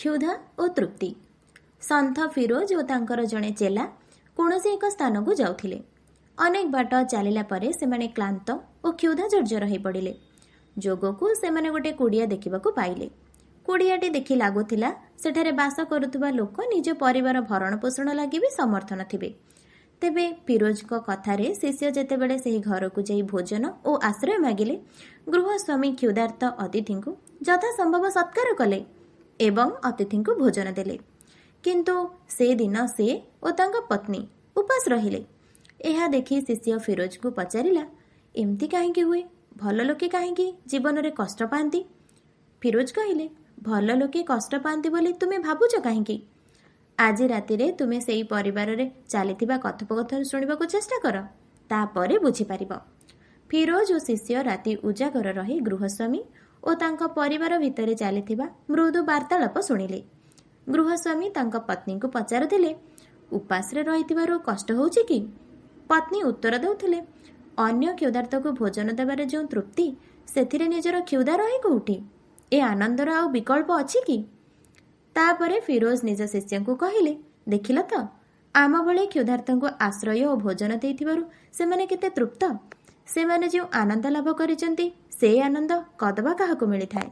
क्षुधा और तृप्ति। सन्थ फिरोज और तांकर जड़े चेला कौनसी एक स्थान को जाउथिले। अनेक बाट चलिला परे सेमाने क्लांत और क्षुधा जर्जर हो पड़े। जोग को सेमाने गोटे कुड़िया देखा पाइले। कुड़ियाटी देखि लगुला सेठारे बास करुवा लोक निज परिवार भरण पोषण लगी भी समर्थन थिबे। तेबे फिरोज को कथारे शिष्य जेतेबेले सेही घर को जाई भोजन और आश्रय मागिले, गृहस्वामी क्षुधार्त अतिथि को यथासंभव सत्कार कले एवं अतिथि को भोजन देले। किंतु से दिन से और तांका पत्नी उपास रहिले। यह देखि शिष्य फिरोज को पचारिला, एमती काहेकि हुए? भल लोके काहेकि जीवन में कष्ट पाती? फिरोज कहिले, भल लोके कष्ट पाती बोली तुमे भावुच काहेकि? आज राति रे तुमे सेई परिवार रे चलीथिबा कथोपकथन शुणिबाकु चेष्टा कर, तापरे बुझी पारिबो। फिरोज और शिष्य राति उजागर रही गृहस्वामी और तांका परिवार भितरे चलीथिबा मृदु वार्तालाप शुणिले। गृहस्वामी तांका पत्नी को पचारुथिले, उपास रे रहिथिबारु कष्ट होउछि कि? पत्नी उत्तर देउथिले, अन्य क्षुधार्थ को भोजन देबारे जो तृप्ति सेथिरे निजर क्षुधा रहे कोउठी? ए आनंदर आउ विकल्प अछि कि? तापरे फिरोज निज शिष्य को कहिले, देखिल तो आम भले क्षुधार्थ को आश्रय और भोजन देइथिबारु सेमाने केते तृप्त। सेमाने जो आनंद लाभ करिसेंती से आनंद कदबा काहाकु मिलिथाए।